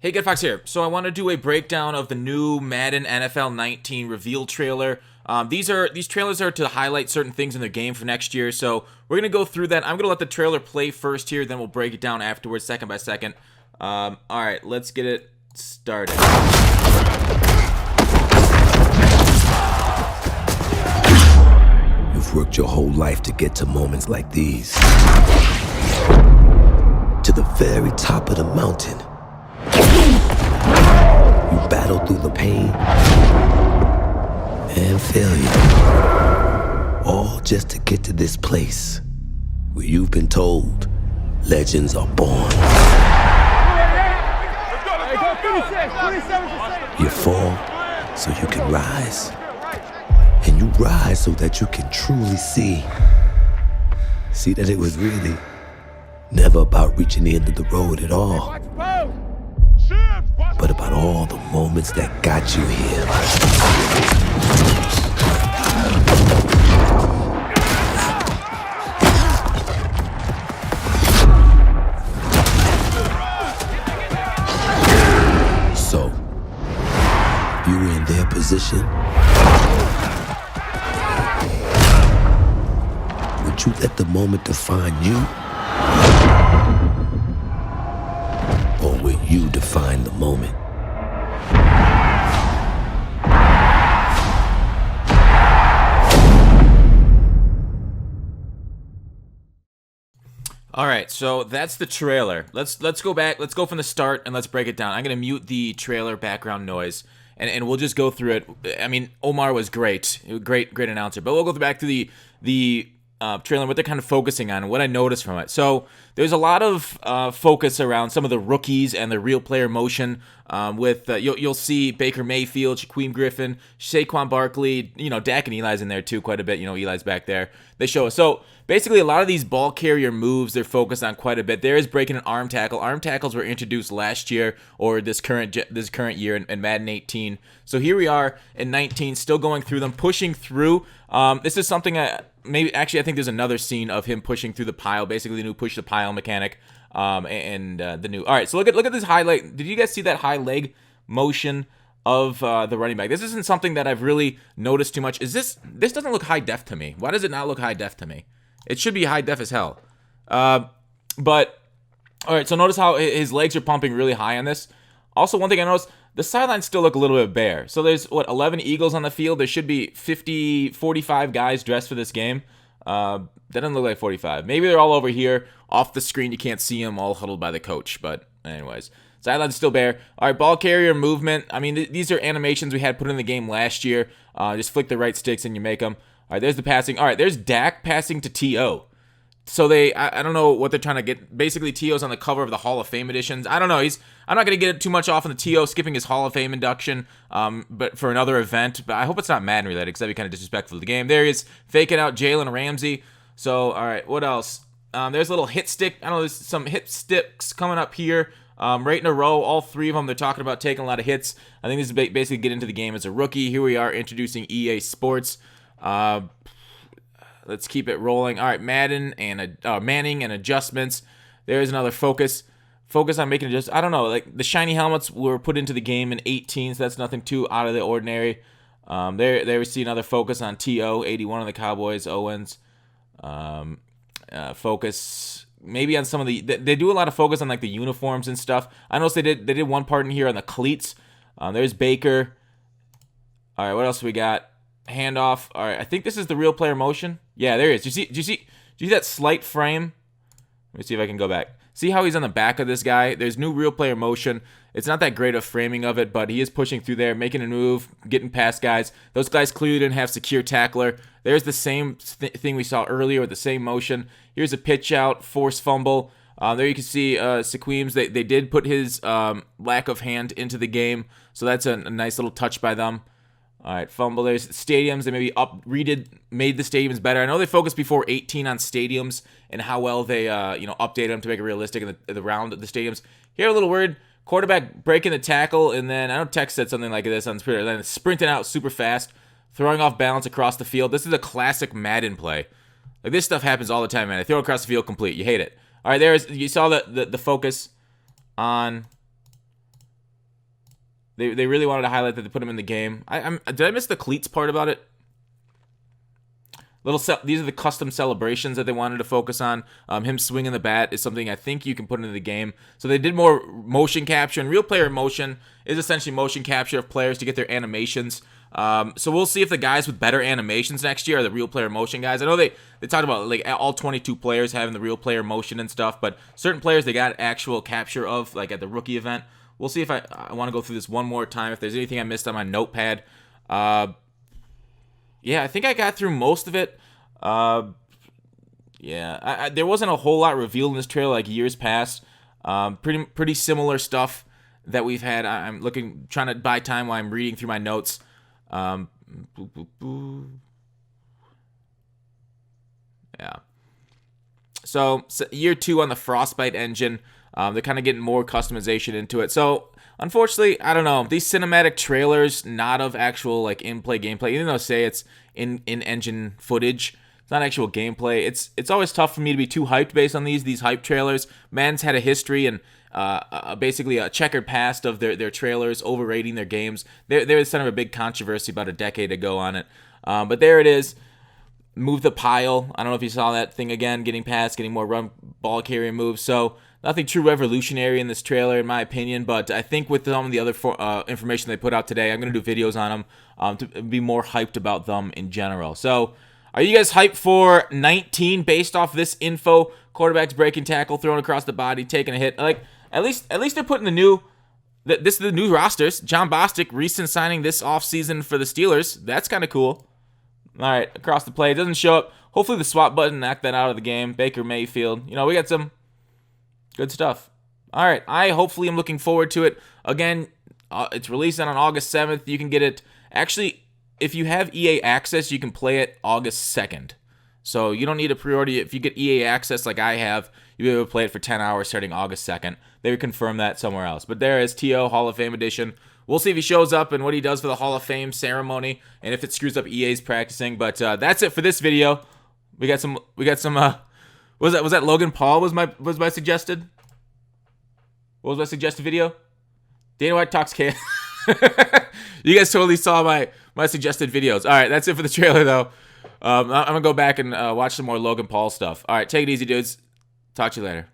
Hey, Get Fox here. So I want to do a breakdown of the new Madden NFL 19 reveal trailer. These trailers are to highlight certain things in the game for next year. So we're gonna go through that. I'm gonna let the trailer play first here, then we'll break it down afterwards, second by second. All right, let's get it started. You've worked your whole life to get to moments like these. To the very top of the mountain. You battle through the pain and failure, all just to get to this place where you've been told legends are born. You fall so you can rise, and you rise so that you can truly see that it was really never about reaching the end of the road at all, but about all the moments that got you here. So, if you were in their position, would you let the moment define you? Or will you define the moment? All right, so that's the trailer. Let's go back. Let's go from the start and let's break it down. I'm gonna mute the trailer background noise, and we'll just go through it. I mean, Omar was great, great announcer. But we'll go back to the trailer and what they're kind of focusing on and what I noticed from it. So there's a lot of focus around some of the rookies and the real player motion. You'll see Baker Mayfield, Shaquem Griffin, Saquon Barkley, Dak and Eli's in there too quite a bit. Eli's back there. They show us. So basically, a lot of these ball carrier moves they're focused on quite a bit. There is breaking an arm tackle. Arm tackles were introduced last year or this current year in Madden 18. So here we are in 19, still going through them, pushing through. This is something I think there's another scene of him pushing through the pile, basically the new push the pile mechanic, and the new. All right, so look at this highlight. Did you guys see that high leg motion of the running back? This isn't something that I've really noticed too much. This doesn't look high def to me. Why does it not look high def to me? It should be high def as hell. But all right, so notice how his legs are pumping really high on this. Also, one thing I noticed, the sidelines still look a little bit bare. So there's, 11 Eagles on the field. There should be 45 guys dressed for this game. That doesn't look like 45. Maybe they're all over here. Off the screen, you can't see them, all huddled by the coach. But anyways, sidelines still bare. All right, ball carrier movement. I mean, these are animations we had put in the game last year. Just flick the right sticks and you make them. All right, there's the passing. All right, there's Dak passing to T.O. So I don't know what they're trying to get. Basically, T.O.'s on the cover of the Hall of Fame editions. I don't know. I'm not going to get it too much off on the T.O. skipping his Hall of Fame induction, but for another event. But I hope it's not Madden related because that'd be kind of disrespectful to the game. There he is, faking out Jalen Ramsey. So, all right, what else? There's a little hit stick. I don't know, there's some hit sticks coming up here. Right in a row, all three of them, they're talking about taking a lot of hits. I think this is basically get into the game as a rookie. Here we are introducing EA Sports. Let's keep it rolling. All right, Madden and Manning and adjustments. There's another focus. Focus on making adjustments. I don't know, like the shiny helmets were put into the game in 18, so that's nothing too out of the ordinary. There we see another focus on T.O. 81 on the Cowboys. Owens. Focus maybe on some of the. They do a lot of focus on like the uniforms and stuff. I noticed they did one part in here on the cleats. There's Baker. All right, what else we got? Handoff. All right, I think this is the real player motion. Yeah, there it is. Do you see that slight frame? Let me see if I can go back. See how he's on the back of this guy? There's new real player motion. It's not that great of framing of it, but he is pushing through there, making a move, getting past guys. Those guys clearly didn't have secure tackler. There's the same thing we saw earlier with the same motion. Here's a pitch out, force fumble. There you can see Shaquem's. They did put his lack of hand into the game, so that's a nice little touch by them. All right, fumble. There's stadiums. They maybe made the stadiums better. I know they focused before 18 on stadiums and how well they updated them to make it realistic in the round of the stadiums. Here, a little word. Quarterback breaking the tackle, and then I know Tex said something like this on Twitter. Then sprinting out super fast, throwing off balance across the field. This is a classic Madden play. Like this stuff happens all the time, man. They throw it across the field complete. You hate it. All right, you saw the focus on They really wanted to highlight that they put him in the game. Did I miss the cleats part about it? These are the custom celebrations that they wanted to focus on. Him swinging the bat is something I think you can put into the game. So they did more motion capture, and real player motion is essentially motion capture of players to get their animations. So we'll see if the guys with better animations next year are the real player motion guys. I know they talked about like all 22 players having the real player motion and stuff, but certain players they got actual capture of, like at the rookie event. We'll see if I want to go through this one more time, if there's anything I missed on my notepad. Yeah, I think I got through most of it. There wasn't a whole lot revealed in this trailer like years past. Pretty similar stuff that we've had. I'm trying to buy time while I'm reading through my notes. Yeah. So year 2 on the Frostbite engine. They're kind of getting more customization into it. So unfortunately, I don't know. These cinematic trailers, not of actual like in-play gameplay, even though say it's in-engine footage, it's not actual gameplay. It's always tough for me to be too hyped based on these hype trailers. Madden's had a history and basically a checkered past of their trailers overrating their games. There was kind of a big controversy about a decade ago on it. But there it is. Move the pile. I don't know if you saw that thing again, getting past, getting more run ball carrier moves. So nothing too revolutionary in this trailer, in my opinion. But I think with some of the other information they put out today, I'm going to do videos on them to be more hyped about them in general. So are you guys hyped for 19 based off this info? Quarterbacks breaking tackle, throwing across the body, taking a hit. Like at least they're putting this is the new rosters. John Bostic, recent signing this offseason for the Steelers. That's kind of cool. All right, across the play. It doesn't show up. Hopefully the swap button knocked that out of the game. Baker Mayfield. We got some good stuff. All right, I hopefully am looking forward to it. Again, it's releasing on August 7th. You can get it. Actually, if you have EA Access, you can play it August 2nd. So you don't need a pre-order. If you get EA Access like I have, you'll be able to play it for 10 hours starting August 2nd. They would confirm that somewhere else. But there is TO Hall of Fame Edition. We'll see if he shows up and what he does for the Hall of Fame ceremony, and if it screws up EA's practicing. But that's it for this video. We got some. Was that Logan Paul? Was my suggested? What was my suggested video? Dana White talks chaos. You guys totally saw my suggested videos. All right, that's it for the trailer though. I'm gonna go back and watch some more Logan Paul stuff. All right, take it easy, dudes. Talk to you later.